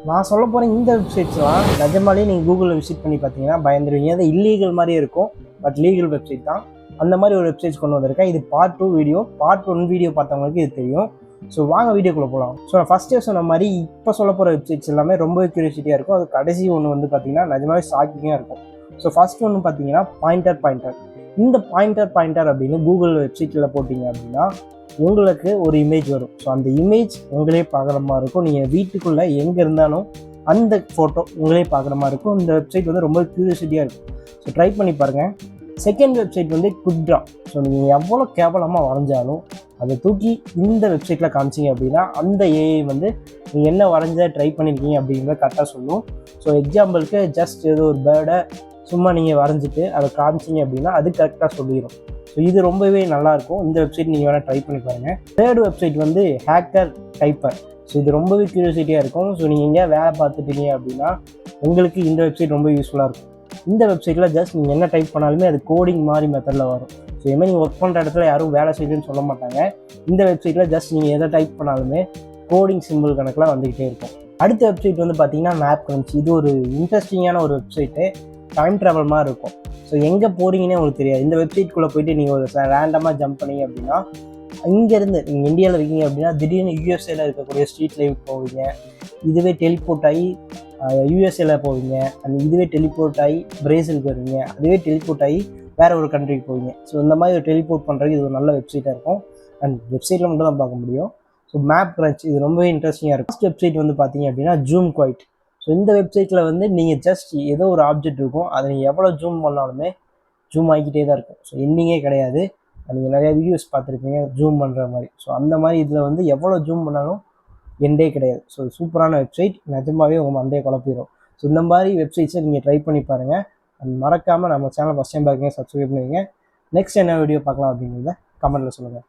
நான் சொல்ல போகிறேன் இந்த வெப்சைட்ஸ்லாம் நிஜமாலே நீங்கள் கூகுளில் விசிட் பண்ணி பார்த்தீங்கன்னா பயந்துருவீங்க. அது இல்லீகல் மாதிரியே இருக்கும், பட் லீகல் வெப்சைட் தான். அந்த மாதிரி ஒரு வெப்சைட்ஸ் கொண்டு வந்திருக்கேன். இது பார்ட் 2 வீடியோ. பார்ட் 1 வீடியோ பார்த்தவங்களுக்கு இது தெரியும். ஸோ வாங்க வீடியோக்குள்ளே போகலாம். ஸோ நான் ஃபஸ்ட்டே சொன்ன மாதிரி இப்போ சொல்ல போகிற வெப்சைட்ஸ் எல்லாமே ரொம்ப க்யூரியாசிட்டியாக இருக்கும். அது கடைசி ஒன்று வந்து பார்த்தீங்கன்னா நிஜமாவே ஷாக்கிங்காக இருக்கும். ஸோ ஃபஸ்ட் ஒன்று பார்த்தீங்கன்னா பாயிண்டர். இந்த பாயிண்டர் அப்படின்னு கூகுள் வெப்சைட்டில் போட்டிங்க அப்படின்னா உங்களுக்கு ஒரு இமேஜ் வரும். ஸோ அந்த இமேஜ் உங்களே பார்க்குற மாதிரி இருக்கும். நீங்கள் வீட்டுக்குள்ளே எங்கே இருந்தாலும் அந்த ஃபோட்டோ உங்களே பார்க்குற மாதிரி இருக்கும். இந்த வெப்சைட் வந்து ரொம்ப க்யூரியாசிட்டியாக இருக்கும். ஸோ ட்ரை பண்ணி பாருங்கள். செகண்ட் வெப்சைட் வந்து குட்ரா. ஸோ நீங்கள் எவ்வளோ கேவலமாக வரைஞ்சாலும் அதை தூக்கி இந்த வெப்சைட்டில் காமிச்சிங்க அப்படின்னா அந்த ஏஐ வந்து நீங்கள் என்ன வரைஞ்ச ட்ரை பண்ணியிருக்கீங்க அப்படிங்கிறத கரெக்டாக சொல்லும். ஸோ எக்ஸாம்பிளுக்கு ஜஸ்ட் ஏதோ ஒரு பேர்டை சும்மா நீங்கள் வரைஞ்சிட்டு அதை காமிச்சிங்க அப்படின்னா அது கரெக்டாக சொல்லிடும். ஸோ இது ரொம்பவே நல்லாயிருக்கும். இந்த வெப்சைட் நீங்கள் வேணால் ட்ரை பண்ணி பாருங்கள். தேர்ட் வெப்சைட் வந்து ஹேக்கர் டைப்பர். ஸோ இது ரொம்பவே க்யூரியாசிட்டியாக இருக்கும். ஸோ நீங்கள் எங்கேயா வேலை பார்த்துட்டீங்க அப்படின்னா உங்களுக்கு இந்த வெப்சைட் ரொம்ப யூஸ்ஃபுல்லாக இருக்கும். இந்த வெப்சைட்டில் ஜஸ்ட் நீங்கள் என்ன டைப் பண்ணாலுமே அது கோடிங் மாதிரி மெத்தடில் வரும். ஸோ இதுமாதிரி நீங்கள் ஒர்க் பண்ணுற இடத்துல யாரும் வேலை செய்யுதுன்னு சொல்ல மாட்டாங்க. இந்த வெப்சைட்டில் ஜஸ்ட் நீங்கள் எதை டைப் பண்ணாலுமே கோடிங் சிம்பிள் கணக்கில் வந்துக்கிட்டே இருக்கும். அடுத்த வெப்சைட் வந்து பார்த்தீங்கன்னா மேப் கிரன்ச். இது ஒரு இன்ட்ரெஸ்டிங்கான ஒரு வெப்சைட்டு. டைம் ட்ராவல் மாதிரி இருக்கும். ஸோ எங்கே போகிறீங்கன்னே உங்களுக்கு தெரியாது. இந்த வெப்சைட்குள்ளே போயிட்டு நீங்கள் ஒரு ரேண்டமாக ஜம்ப் பண்ணீங்க அப்படின்னா இங்கேருந்து நீங்கள் இந்தியாவில் இருக்கீங்க அப்படின்னா திடீர்னு யூஎஸ்ஏல இருக்கக்கூடிய ஸ்ட்ரீட் லைவ் போவீங்க. இதுவே டெலிபோர்ட் ஆகி யூஎஸ்ஏல போவீங்க. அண்ட் இதுவே டெலிபோர்ட் ஆகி பிரேசிலுக்கு வருவீங்க. அதுவே டெலிபோர்ட் ஆகி வேறு ஒரு கண்ட்ரிக்கு போவீங்க. ஸோ இந்த மாதிரி ஒரு டெலிபோர்ட் பண்ணுறதுக்கு இது ஒரு நல்ல வெப்சைட்டாக இருக்கும். அண்ட் வெப்சைட்டில் மட்டும் தான் பார்க்க முடியும். ஸோ மேப் கிரன்ச் இது ரொம்பவே இன்ட்ரெஸ்டிங்காக இருக்கும். ஃபர்ஸ்ட் வெப்சைட் வந்து பார்த்தீங்க அப்படின்னா ஜூம் குவைட். ஸோ இந்த வெப்சைட்டில் வந்து நீங்கள் ஜஸ்ட் ஏதோ ஒரு ஆப்ஜெக்ட் இருக்கும், அதை நீங்கள் எவ்வளோ ஜூம் பண்ணாலுமே ஜூம் ஆகிக்கிட்டே தான் இருக்கும். ஸோ எண்டிங்கே கிடையாது. நீங்கள் நிறையா வீடியோஸ் பார்த்துருப்பீங்க ஜூம் பண்ணுற மாதிரி. ஸோ அந்த மாதிரி இதில் வந்து எவ்வளோ ஜூம் பண்ணாலும் எண்டே கிடையாது. ஸோ சூப்பரான வெப்சைட். நிஜமாகவே உங்கள் மண்டையை குழப்பிடும். ஸோ இந்த மாதிரி வெப்சைட்ஸை நீங்கள் ட்ரை பண்ணி பாருங்கள். அண்ட் மறக்காமல் நம்ம சேனல் ஃபஸ்ட் டைம் பார்க்குங்க, சப்ஸ்கிரைப் பண்ணுவீங்க. நெக்ஸ்ட் என்ன வீடியோ பார்க்கலாம் அப்படிங்கிறத கமெண்ட்டில் சொல்லுங்கள்.